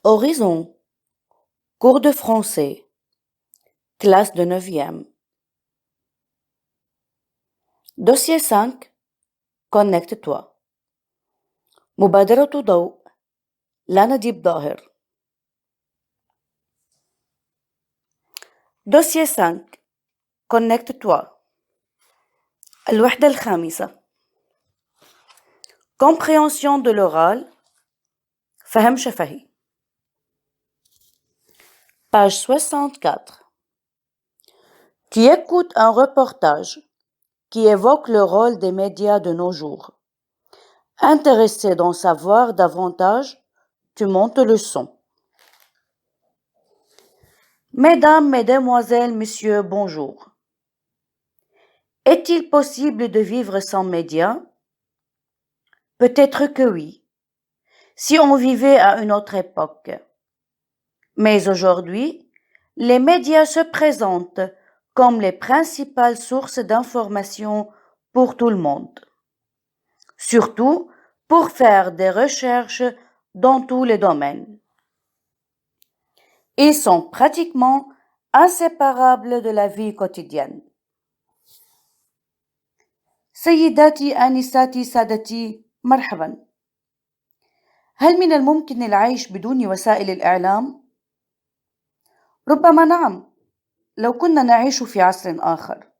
Horizon, cours de français, classe de 9e. Dossier 5, connecte-toi. مبادرة ضوء، لانا ديب ظاهر. Dossier 5, connecte-toi. الوحدة الخامسة. Compréhension de l'oral, فهم شفهي. Page 64. Tu écoutes un reportage qui évoque le rôle des médias de nos jours. Intéressé d'en savoir davantage, tu montes le son. Mesdames, Mesdemoiselles, Messieurs, bonjour. Est-il possible de vivre sans médias? Peut-être que oui, si on vivait à une autre époque. Mais aujourd'hui, les médias se présentent comme les principales sources d'information pour tout le monde. Surtout pour faire des recherches dans tous les domaines. Ils sont pratiquement inséparables de la vie quotidienne. سيداتي آنساتي سادتي مرحبا. هل من الممكن العيش بدون وسائل الإعلام؟ ربما نعم، لو كنا نعيش في عصر آخر.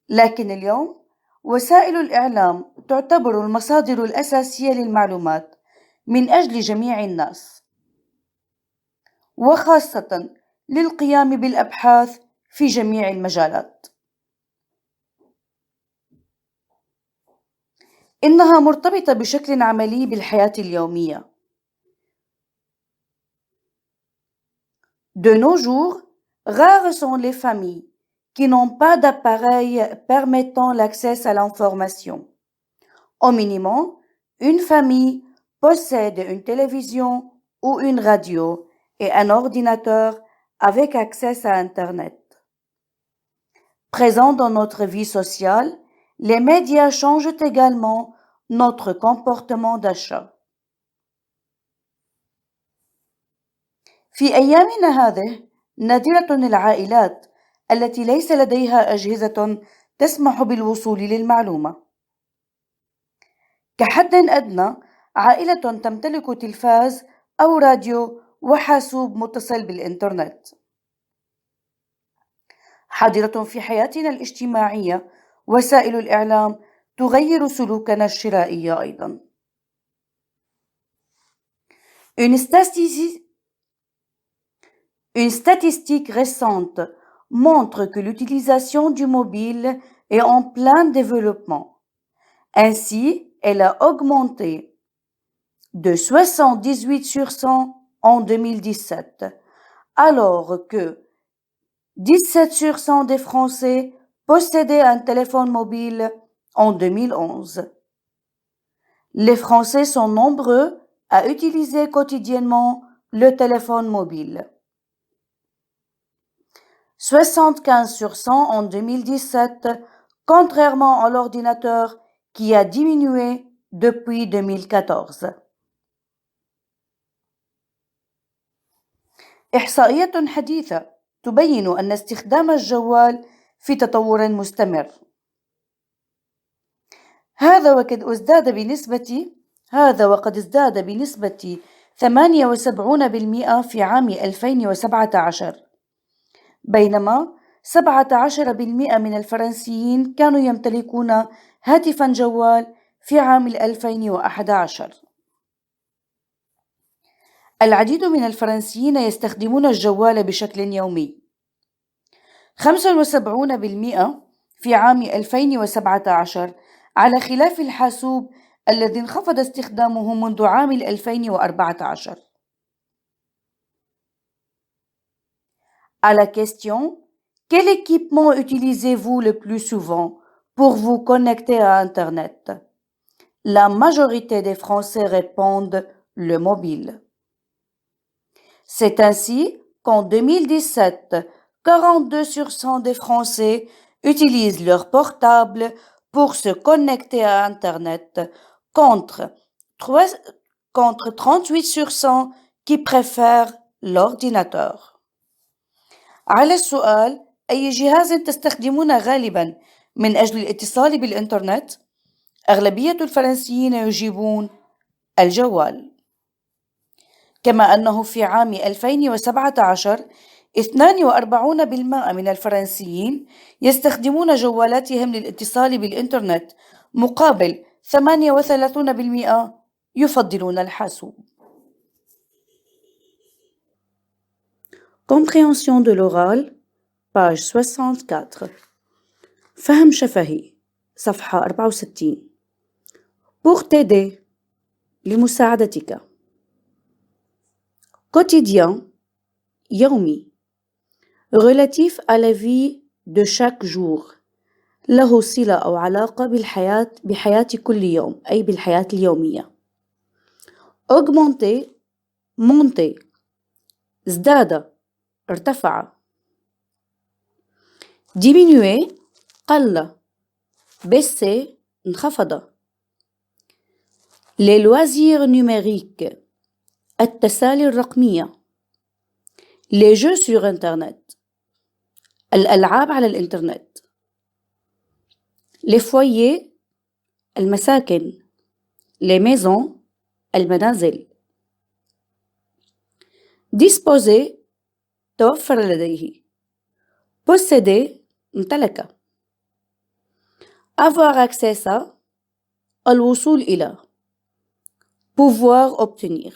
لكن اليوم وسائل الإعلام تعتبر المصادر الأساسية للمعلومات من أجل جميع الناس، وخاصة للقيام بالأبحاث في جميع المجالات. إنها مرتبطة بشكل عملي بالحياة اليومية. De nos jours, rares sont les familles qui n'ont pas d'appareil permettant l'accès à l'information. Au minimum, une famille possède une télévision ou une radio et un ordinateur avec accès à Internet. Présents dans notre vie sociale, les médias changent également notre comportement d'achat. في أيامنا هذه نادرة العائلات التي ليس لديها أجهزة تسمح بالوصول للمعلومة. كحد أدنى، عائلة تمتلك تلفاز أو راديو وحاسوب متصل بالإنترنت. حاضرة في حياتنا الاجتماعية، وسائل الإعلام تغير سلوكنا الشرائي أيضاً. Une statistique récente montre que l'utilisation du mobile est en plein développement. Ainsi, elle a augmenté de 78% en 2017, alors que 17% des Français possédaient un téléphone mobile en 2011. Les Français sont nombreux à utiliser quotidiennement le téléphone mobile. 75% en 2017, contrairement à l'ordinateur qui a diminué depuis 2014. إحصائية حديثة تبين أن استخدام الجوال في تطور مستمر. هذا وقد ازداد بنسبة 78% في عام 2017، بينما 17% من الفرنسيين كانوا يمتلكون هاتفاً جوال في عام 2011. العديد من الفرنسيين يستخدمون الجوال بشكل يومي. 75% في عام 2017، على خلاف الحاسوب الذي انخفض استخدامه منذ عام 2014. À la question « Quel équipement utilisez-vous le plus souvent pour vous connecter à Internet ?» La majorité des Français répondent « le mobile ». C'est ainsi qu'en 2017, 42% des Français utilisent leur portable pour se connecter à Internet, contre contre 38% qui préfèrent l'ordinateur. على السؤال أي جهاز تستخدمون غالباً من أجل الاتصال بالإنترنت؟ أغلبية الفرنسيين يجيبون الجوال. كما أنه في عام 2017 42% من الفرنسيين يستخدمون جوالاتهم للاتصال بالإنترنت مقابل 38% يفضلون الحاسوب. Compréhension de l'oral, page 64. فهم شفهي صفحة 64. Pour t'aider, لمساعدتك. Quotidien, يومي. Relatif à la vie de chaque jour. له صلة أو علاقة بحياة كل يوم أي بالحياة اليومية. Augmenter, monter. ازداد، ارتفع. Diminuer, قل. baisser, انخفض. Les loisirs numériques. التسالي الرقمية. Les jeux sur Internet. الألعاب على الإنترنت. Les foyers. المساكن. Les maisons. المنازل. Disposer. توفر لديه. Posséder. امتلك. Avoir accès à. الوصول إلى. Pouvoir obtenir.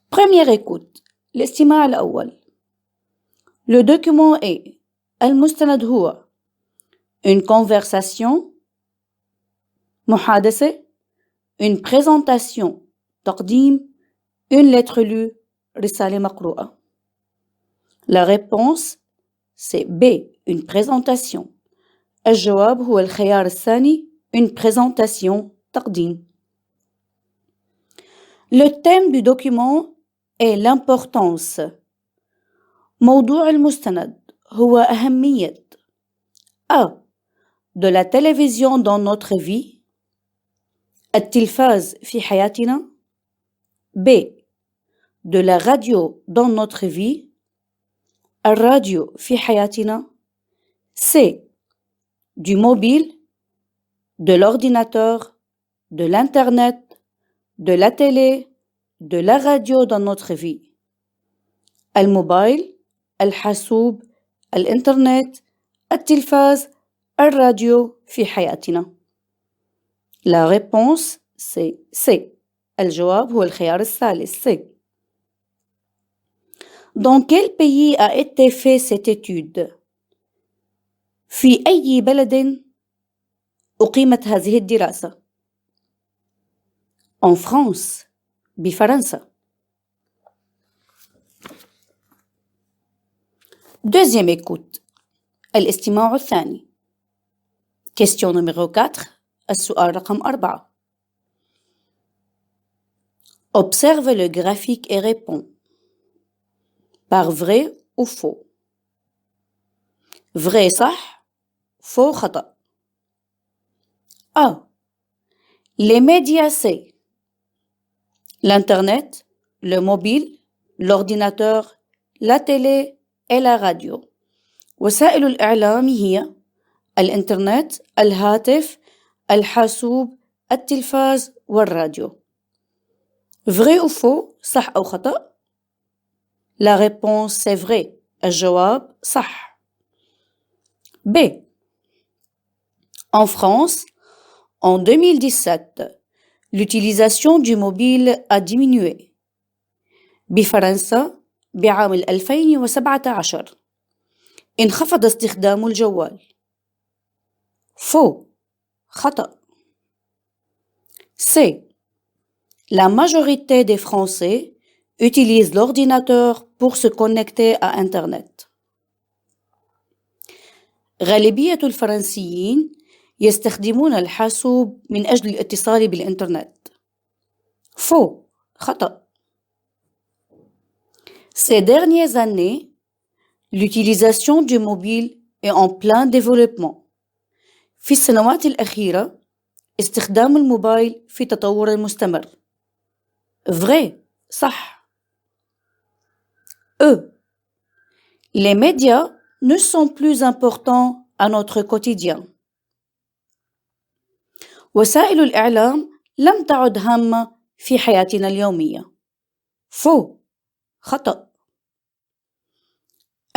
Première écoute. الاستماع الأول. Le document est. المستند هو. Une conversation. محادثة. Une présentation. تقديم. Une lettre lue. رسالة مقروءة. La réponse c'est B. Une présentation. الجواب هو الخيار الثاني. Une présentation. تقديم. Le thème du document est l'importance. موضوع المستند هو أهمية A. De la télévision dans notre vie. التلفاز في حياتنا. B. De la radio dans notre vie. الراديو في حياتنا. C. Du mobile. De l'ordinateur. De l'internet. De la télé. De la radio dans notre vie. الموبايل. الحاسوب. الإنترنت. التلفاز. الراديو في حياتنا. La réponse c'est C. الجواب هو الخيار الثالث C. Dans quel pays a été fait cette étude? في أي بلد أقيمت هذه الدراسة؟ En France. بفرنسا. Deuxième écoute. الاستماع الثاني. Question numéro 4. السؤال رقم 4. Observe le graphique et réponds. Par vrai ou faux. Vrai صح. Faux خطأ. A. Les médias c'est l'internet, le mobile, l'ordinateur, la télé et la radio. وسائل الإعلام هي الإنترنت، الهاتف، الحاسوب، التلفاز والراديو. Vrai ou faux؟ صح أو خطأ؟ La réponse c'est vrai. الجواب صح. B. En France, en 2017, l'utilisation du mobile a diminué. بفرنسا بعام 2017 انخفض استخدام الجوال. Faux. خطأ. C. La majorité des Français utilisent l'ordinateur pour se connecter à Internet. غالبية الفرنسيين يستخدمون الحاسوب من أجل الاتصال بالإنترنت. Faux. خطأ. Ces dernières années, l'utilisation du mobile est en plein développement. في السنوات الأخيرة استخدام الموبايل في تطور مستمر. Vrai, صح. Les médias ne sont plus importants à notre quotidien. وسائل الإعلام لم تعد هامة في حياتنا اليومية. Faux, خطأ.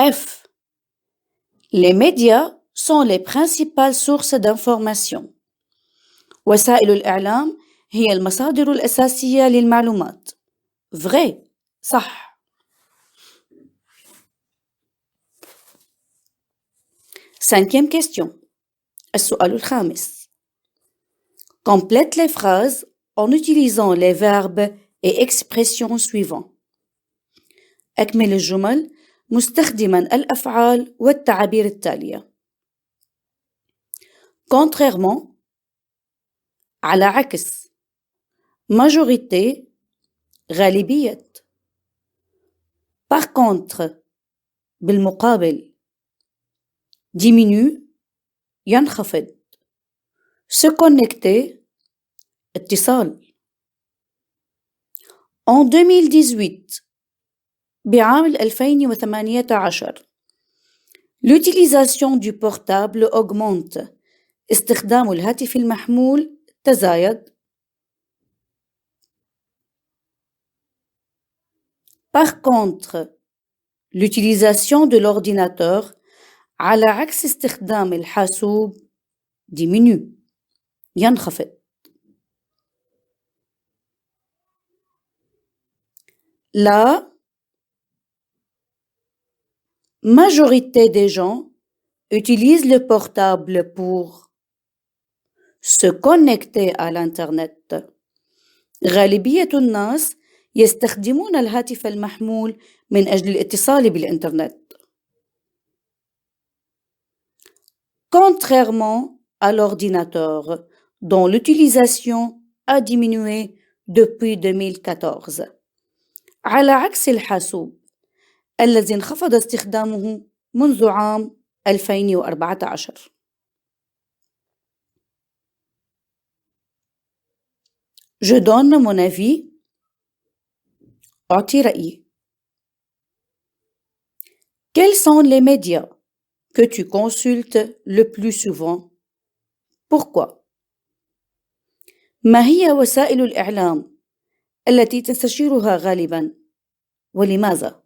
F. Les médias sont les principales sources d'information. وسائل الإعلام هي المصادر الأساسية للمعلومات. Vrai, صح. Cinquième question. السؤال الخامس. Complète les phrases en utilisant les verbes et expressions suivants. أكمل الجمل مستخدما الأفعال والتعابير التالية. Contrairement, على عكس. Majorité, غالبية. Par contre, بالمقابل. Diminue, ينخفض. Se connecter, اتصال. En 2018, بعام 2018, l'utilisation du portable augmente. استخدام الهاتف المحمول تزايد. Par contre, l'utilisation de l'ordinateur على عكس استخدام الحاسوب diminue. ينخفض. La majorité des gens utilisent le portable pour se connecter à l'Internet. غالبية الناس يستخدمون الهاتف المحمول من أجل الاتصال بالإنترنت. Contrairement à l'ordinateur, dont l'utilisation a diminué depuis 2014. على عكس الحاسوب الذي انخفض استخدامه منذ عام 2014. Je donne mon avis. أعطي رأيي. Quels sont les médias que tu consultes le plus souvent? Pourquoi? ما هي وسائل الإعلام التي تستشيرها غالباً؟ ولماذا؟